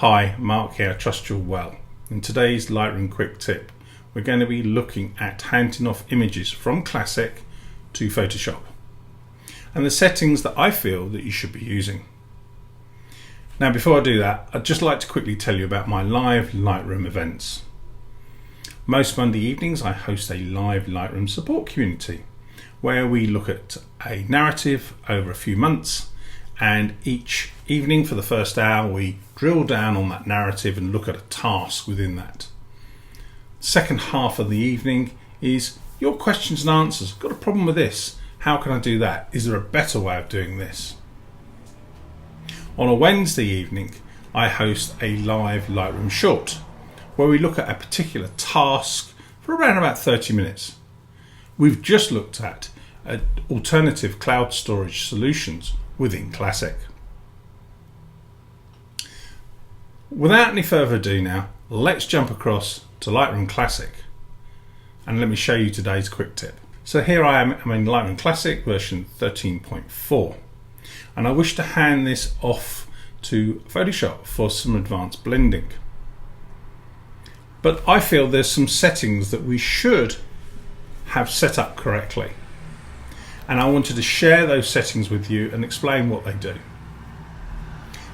Hi, Mark here, I trust you're well. In today's Lightroom quick tip, we're going to be looking at handing off images from Classic to Photoshop and the settings that I feel that you should be using. Now before I do that, I'd just like to quickly tell you about my live Lightroom events. Most Monday evenings I host a live Lightroom support community where we look at a narrative over a few months, and each evening for the first hour we drill down on that narrative and look at a task within that. Second half of the evening is your questions and answers. Got a problem with this? How can I do that? Is there a better way of doing this? On a Wednesday evening I host a live Lightroom short where we look at a particular task for around about 30 minutes. We've just looked at alternative cloud storage solutions within Classic. Without any further ado now, let's jump across to Lightroom Classic and let me show you today's quick tip. So here I am, I'm in Lightroom Classic version 13.4 and I wish to hand this off to Photoshop for some advanced blending. But I feel there's some settings that we should have set up correctly, and I wanted to share those settings with you and explain what they do.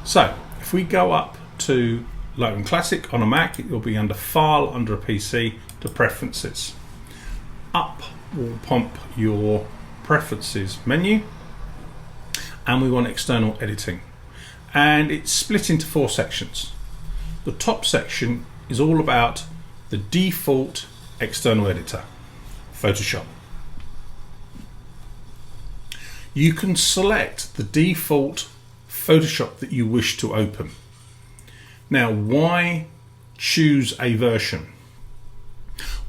So if we go up to Lightroom Classic on a Mac, it will be under File under a PC to Preferences. Up will pump your Preferences menu, and we want external editing, and it's split into 4 sections. The top section is all about the default external editor, Photoshop. You can select the default Photoshop that you wish to open. Now, why choose a version?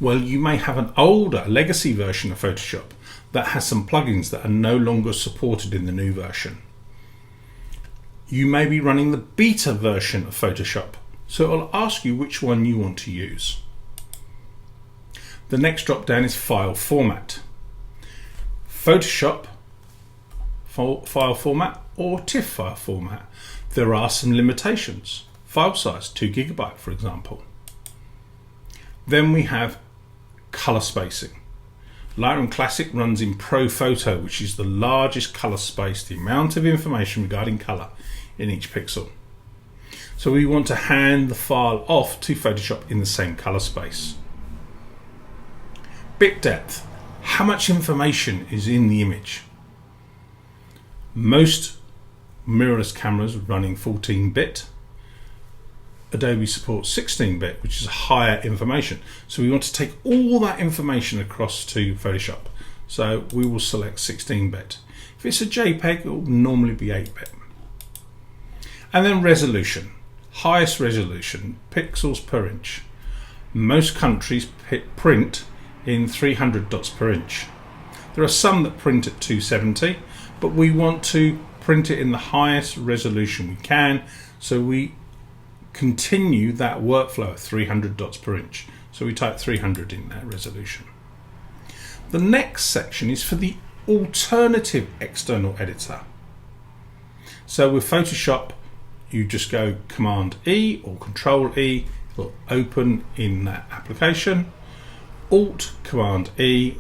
Well, you may have an older legacy version of Photoshop that has some plugins that are no longer supported in the new version. You may be running the beta version of Photoshop, so it will ask you which one you want to use. The next drop down is File Format. Photoshop file format or TIFF file format. There are some limitations. File size 2 GB for example. Then we have color spacing. Lightroom Classic runs in Pro Photo, which is the largest color space, the amount of information regarding color in each pixel. So we want to hand the file off to Photoshop in the same color space. Bit depth. How much information is in the image? Most mirrorless cameras running 14-bit. Adobe supports 16-bit, which is higher information. So we want to take all that information across to Photoshop. So we will select 16-bit. If it's a JPEG, it will normally be 8-bit. And then resolution. Highest resolution, pixels per inch. Most countries print in 300 dots per inch. There are some that print at 270, but we want to print it in the highest resolution we can, so we continue that workflow of 300 dots per inch. So we type 300 in that resolution. The next section is for the alternative external editor. So with Photoshop, you just go Command E or Control E, it'll open in that application. Alt Command E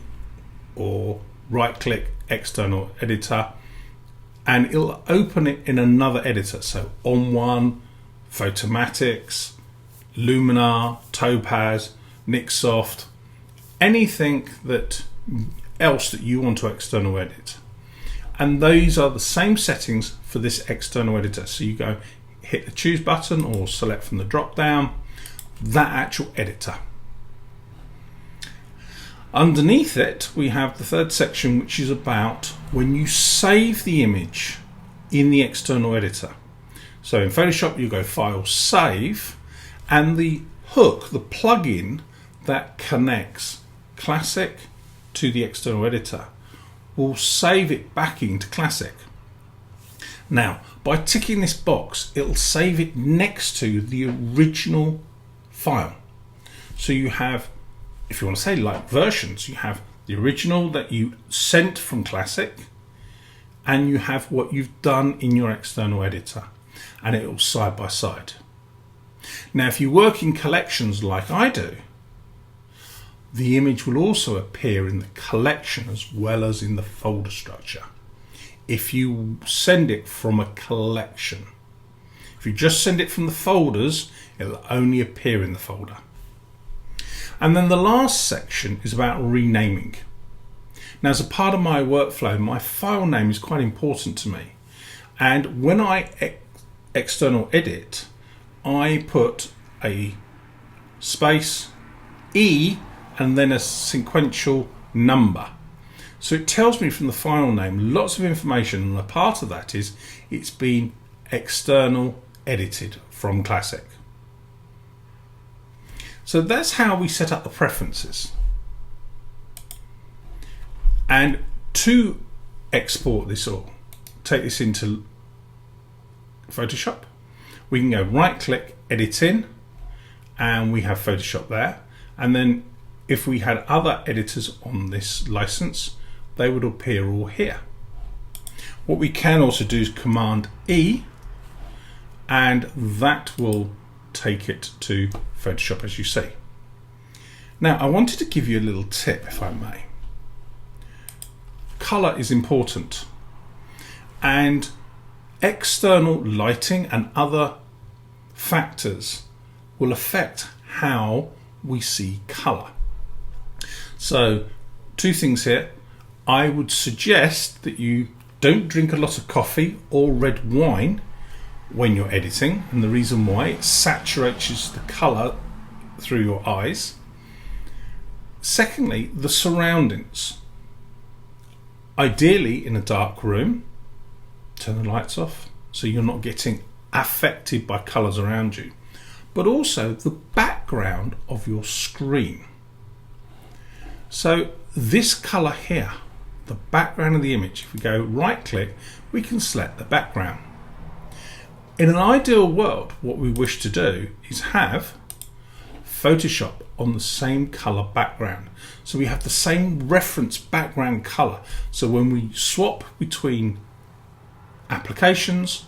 or right click external editor, and it'll open it in another editor. So On1, Photomatics, Luminar, Topaz, Nixsoft, anything else that you want to external edit. And those are the same settings for this external editor. So you go hit the choose button or select from the drop down that actual editor. Underneath it we have the third section, which is about when you save the image in the external editor. So in Photoshop you go File, Save, and the hook, the plugin that connects Classic to the external editor, will save it back into Classic. Now by ticking this box, it'll save it next to the original file. So you have, if you want to say like versions, you have the original that you sent from Classic, and you have what you've done in your external editor, and it will side by side. Now, if you work in collections like I do, the image will also appear in the collection as well as in the folder structure. If you send it from a collection, if you just send it from the folders, it'll only appear in the folder. And then the last section is about renaming. Now, as a part of my workflow, my file name is quite important to me. And when I external edit, I put a space, E, and then a sequential number. So it tells me from the file name lots of information, and a part of that is it's been external edited from Classic. So that's how we set up the preferences. And to export this or take this into Photoshop, we can go right click, edit in, and we have Photoshop there. And then if we had other editors on this license, they would appear all here. What we can also do is Command E, and that will take it to Photoshop, as you see. Now, I wanted to give you a little tip, if I may. Color is important, and external lighting and other factors will affect how we see color. So, two things here. I would suggest that you don't drink a lot of coffee or red wine when you're editing, and the reason why, it saturates the color through your eyes. Secondly, the surroundings. Ideally in a dark room, turn the lights off so you're not getting affected by colors around you, but also the background of your screen. So this color here, the background of the image, if we go right click, we can select the background. In an ideal world, what we wish to do is have Photoshop on the same color background. So we have the same reference background color. So when we swap between applications,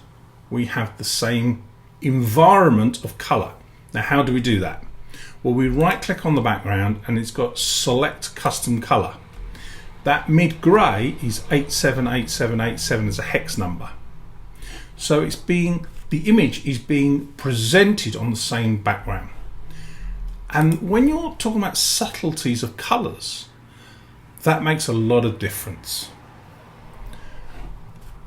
we have the same environment of color. Now, how do we do that? Well, we right click on the background and it's got select custom color. That mid gray is 878787 as a hex number. So the image is being presented on the same background. And when you're talking about subtleties of colors, that makes a lot of difference.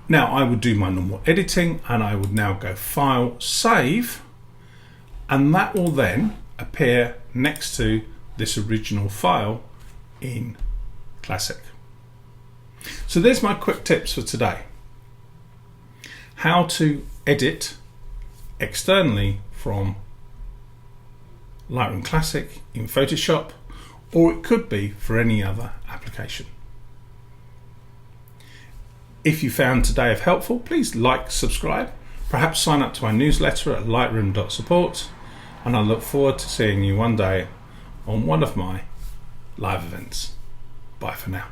Now, I would do my normal editing, and I would now go File, Save, and that will then appear next to this original file in Classic. So there's my quick tips for today. How to edit externally from Lightroom Classic in Photoshop, or it could be for any other application. If you found today of helpful, please like, subscribe, perhaps sign up to our newsletter at lightroom.support, and I look forward to seeing you one day on one of my live events. Bye for now.